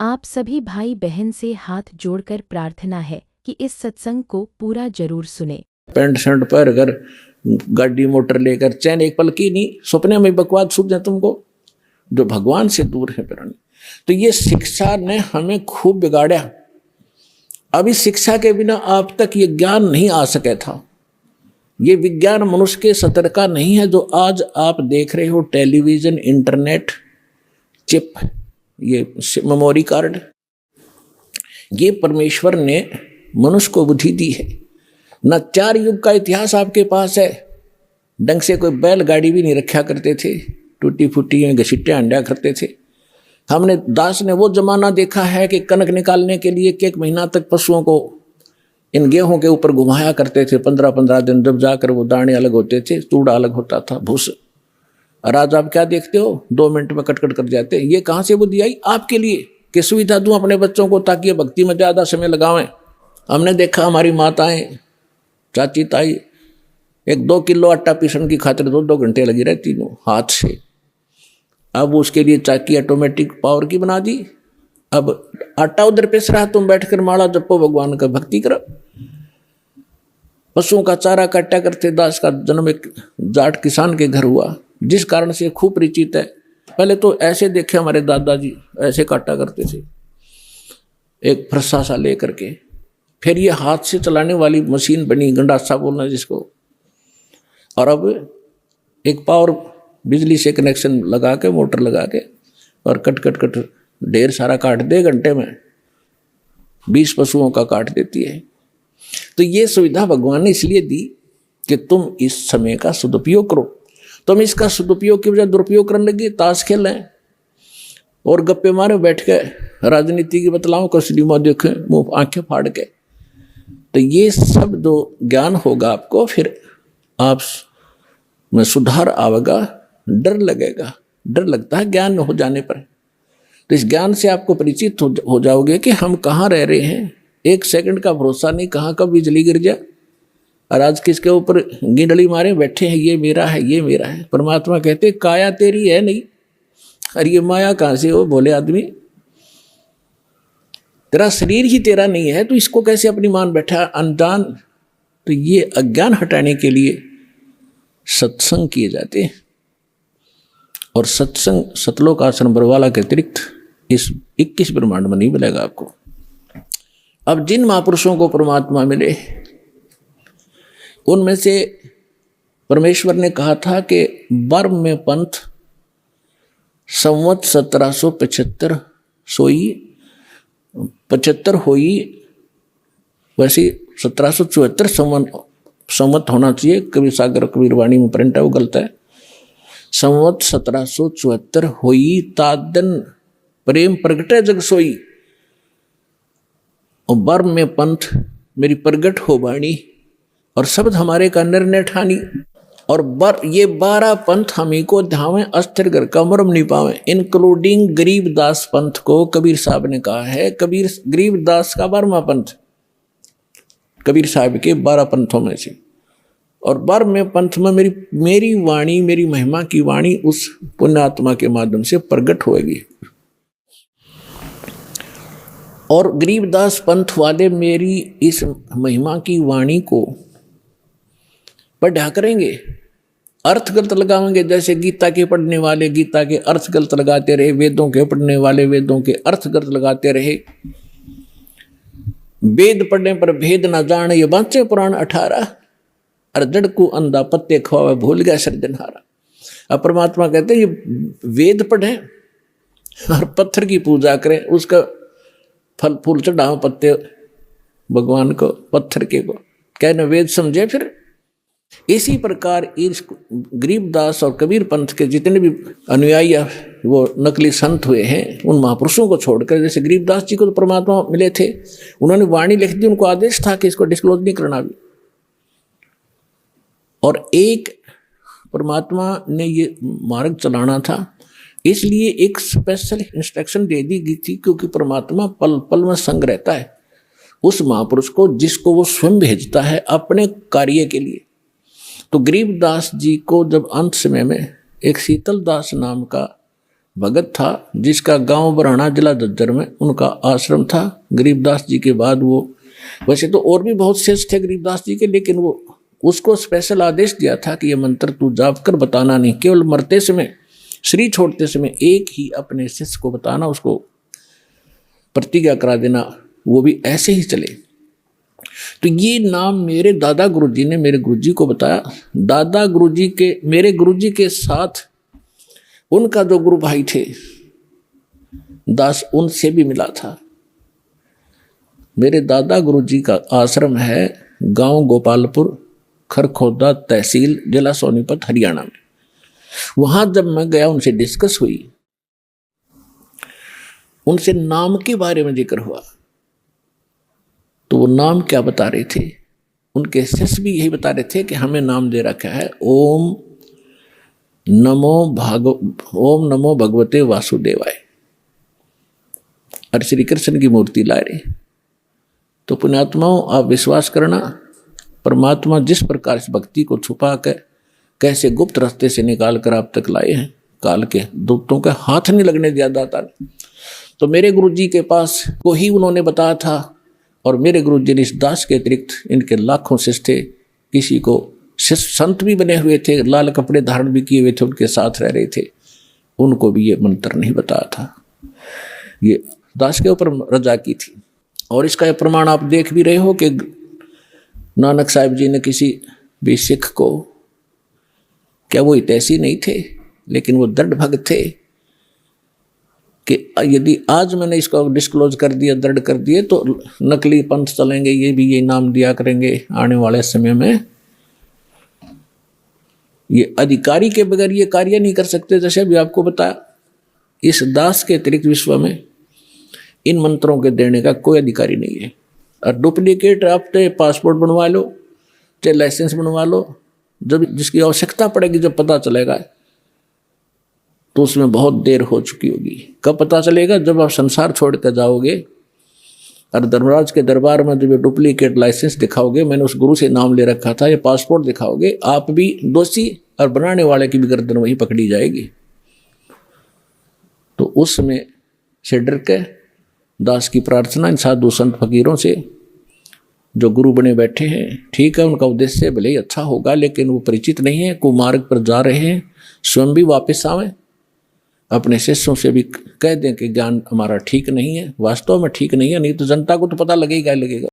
आप सभी भाई बहन से हाथ जोड़कर प्रार्थना है कि इस सत्संग को पूरा जरूर सुने। पैंट शर्ट पर अगर गाड़ी मोटर लेकर चैन एक पल की नहीं, सपने में बकवाद सूझ जाए तुमको, जो भगवान से दूर है प्राणी। तो ये शिक्षा ने हमें खूब बिगाड़ा। अभी शिक्षा के बिना आप तक ये ज्ञान नहीं आ सके था। ये विज्ञान मनुष्य के सतर का नहीं है जो आज आप देख रहे हो, टेलीविजन, इंटरनेट, चिप, ये मेमोरी कार्ड, ये परमेश्वर ने मनुष्य को बुद्धि दी है। न 4 युग का इतिहास आपके पास है। ढंग से कोई बैलगाड़ी भी नहीं रखा करते थे, टूटी फूटी घसीटे अंडा करते थे। हमने दास ने वो जमाना देखा है कि कनक निकालने के लिए एक महीना तक पशुओं को इन गेहूं के ऊपर घुमाया करते थे। 15-15 दिन जब जाकर वो दाने अलग होते थे, चूड़ा अलग होता था, भूस। और आज आप क्या देखते हो, 2 मिनट में कट कर जाते। ये कहाँ से बुद्धि आई आपके लिए कि सुविधा दूं अपने बच्चों को ताकि ये भक्ति में ज़्यादा समय लगावें। हमने देखा हमारी माताएं, चाची, ताई 1-2 किलो आटा पीसने की खातिर 2-2 घंटे लगी रहती थी हाथ से। अब उसके लिए चाकी ऑटोमेटिक पावर की बना दी। अब आटा उधर पिस रहा, तुम बैठकर माला जपो, भगवान का भक्ति करो। पशुओं का चारा काटा करते। दास का जन्म एक जाट किसान के घर हुआ, जिस कारण से खूब परिचित है। पहले तो ऐसे देखे हमारे दादाजी ऐसे काटा करते थे, एक फरसा सा ले करके। फिर ये हाथ से चलाने वाली मशीन बनी, गंडासा बोलना जिसको। और अब एक पावर बिजली से कनेक्शन लगा के, मोटर लगा के, और कट ढेर सारा काट दे घंटे में। 20 पशुओं का काट देती है। तो ये सुविधा भगवान ने इसलिए दी कि तुम इस समय का सदुपयोग करो। तुम इसका सदुपयोग की बजाय दुरुपयोग करने लगे, ताश खेलें और गप्पे मारे बैठ के, राजनीति की बतलाओ, सिनेमा देखें मुंह आंखें फाड़ के। तो ये सब जो ज्ञान होगा आपको, फिर आप में सुधार आवेगा। डर लगेगा, डर लगता है ज्ञान हो जाने पर। तो इस ज्ञान से आपको परिचित हो जाओगे कि हम कहाँ रह रहे हैं। 1 सेकंड का भरोसा नहीं, कहाँ कब बिजली गिर जाए। और आज किसके ऊपर गिंडली मारे बैठे हैं, ये मेरा है, ये मेरा है। परमात्मा कहते काया तेरी है नहीं, अरे ये माया कहाँ से हो बोले आदमी। तेरा शरीर ही तेरा नहीं है, तो इसको कैसे अपनी मान बैठा अनजान। तो ये अज्ञान हटाने के लिए सत्संग किए जाते हैं। और सत्संग सतलोक आश्रम बरवाला के अतिरिक्त इस 21 ब्रह्मांड में नहीं मिलेगा आपको। अब जिन महापुरुषों को परमात्मा मिले, उनमें से परमेश्वर ने कहा था कि बर्म में पंथ संवत 1775 सोई 75 होई, वैसे 1774 संवत होना चाहिए। कबीर सागर कबीर वाणी में प्रिंट है, वो गलत है। संवत 1774 होई, तादन प्रेम प्रगटे जग सोई। और बर्म में पंथ मेरी प्रगट हो बाणी, और शब्द हमारे का निर्णय ठानी। और ये 12 पंथ हमी को धावें, अस्थिर घर का मरम नहीं पावे, इंक्लूडिंग गरीबदास पंथ को कबीर साहब ने कहा है। गरीबदास का 12वां पंथ कबीर साहब के 12 पंथों में से। और 12वें पंथ में मेरी वाणी, मेरी महिमा की वाणी उस पुण्यात्मा के माध्यम से प्रकट होगी। और गरीबदास पंथ वाले मेरी इस महिमा की वाणी को पढ़ा करेंगे, अर्थ गलत लगाएंगे। जैसे गीता के पढ़ने वाले गीता के अर्थ गलत लगाते रहे, वेदों के पढ़ने वाले वेदों के अर्थ गलत लगाते रहे। वेद पढ़ने पर भेद न जाने, ये बांचे पुराण 18। और जड़ को अंधा पत्ते खवावे, भूल गया सृजनहारा। अब परमात्मा कहते हैं ये वेद पढ़े और पत्थर की पूजा करें, उसका फल फूल चढ़ाओ पत्ते भगवान को, पत्थर के को कहने वेद समझे। फिर इसी प्रकार इस गरीबदास और कबीर पंथ के जितने भी अनुयायी वो नकली संत हुए हैं, उन महापुरुषों को छोड़कर, जैसे गरीबदास जी को तो परमात्मा मिले थे, उन्होंने वाणी लिख दी, उनको आदेश था कि इसको डिस्क्लोज नहीं करना भी। और एक परमात्मा ने ये मार्ग चलाना था, इसलिए एक स्पेशल इंस्ट्रक्शन दे दी गई थी, क्योंकि परमात्मा पल पल में संग रहता है उस महापुरुष को जिसको वो स्वयं भेजता है अपने कार्य के लिए। तो गरीबदास जी को जब अंत समय में एक शीतल दास नाम का भगत था जिसका गांव बराना जिला झज्जर में उनका आश्रम था। गरीबदास जी के बाद वो, वैसे तो और भी बहुत शेष थे गरीबदास जी के, लेकिन वो उसको स्पेशल आदेश दिया था कि ये मंत्र तू जाप कर बताना नहीं, केवल मरते समय, शरीर छोड़ते समय एक ही अपने शिष्य को बताना, उसको प्रतिज्ञा करा देना, वो भी ऐसे ही चले। तो ये नाम मेरे दादा गुरुजी ने मेरे गुरुजी को बताया। दादा गुरुजी के, मेरे गुरुजी के साथ उनका जो गुरु भाई थे दास, उनसे भी मिला था। मेरे दादा गुरुजी का आश्रम है गांव गोपालपुर, खरखोदा तहसील, जिला सोनीपत, हरियाणा में। वहां जब मैं गया, उनसे डिस्कस हुई, उनसे नाम के बारे में जिक्र हुआ, तो वो नाम क्या बता रहे थे, उनके शिष्य भी यही बता रहे थे कि हमें नाम दे रखा है ओम नमो भगवते वासुदेवाय, और श्री कृष्ण की मूर्ति ला रहे। तो पुण्यात्माओं, आप विश्वास करना, परमात्मा जिस प्रकार इस भक्ति को छुपा कर कैसे गुप्त रास्ते से निकाल कर आप तक लाए हैं, काल के दूतों का हाथ नहीं लगने दिया दाता ने। तो मेरे गुरुजी के पास को ही उन्होंने बताया था, और मेरे गुरुजी ने इस दास के अतिरिक्त इनके लाखों शिष्य थे, किसी को शिष्य संत भी बने हुए थे, लाल कपड़े धारण भी किए हुए थे, उनके साथ रह रहे थे, उनको भी ये मंत्र नहीं बताया था। ये दास के ऊपर रजा की थी। और इसका प्रमाण आप देख भी रहे हो कि नानक साहिब जी ने किसी भी सिख को, क्या वो हितैषी नहीं थे, लेकिन वो दृढ़ भक्त थे कि यदि आज मैंने इसको डिस्क्लोज कर दिया, दृढ़ कर दिए, तो नकली पंथ चलेंगे, ये भी ये नाम दिया करेंगे आने वाले समय में। ये अधिकारी के बगैर ये कार्य नहीं कर सकते। जैसे अभी आपको बताया, इस दास के अतिरिक्त विश्व में इन मंत्रों के देने का कोई अधिकारी नहीं है। और डुप्लीकेट आप चाहे पासपोर्ट बनवा लो, चाहे लाइसेंस बनवा लो, जब जिसकी आवश्यकता पड़ेगी, जब पता चलेगा, तो उसमें बहुत देर हो चुकी होगी। कब पता चलेगा? जब आप संसार छोड़ कर जाओगे और धर्मराज के दरबार में जब डुप्लीकेट लाइसेंस दिखाओगे, मैंने उस गुरु से नाम ले रखा था, ये पासपोर्ट दिखाओगे, आप भी दोषी और बनाने वाले की भी गर्दन वहीं पकड़ी जाएगी। तो उसमें से डर के दास की प्रार्थना इन साधु संत फकीरों से, जो गुरु बने बैठे हैं, ठीक है, उनका उद्देश्य भले ही अच्छा होगा, लेकिन वो परिचित नहीं है, कुमार्ग पर जा रहे हैं, स्वयं भी वापस आवें, अपने शिष्यों से भी कह दें कि ज्ञान हमारा ठीक नहीं है, वास्तव में ठीक नहीं है, नहीं तो जनता को तो पता लगेगा ही लगेगा।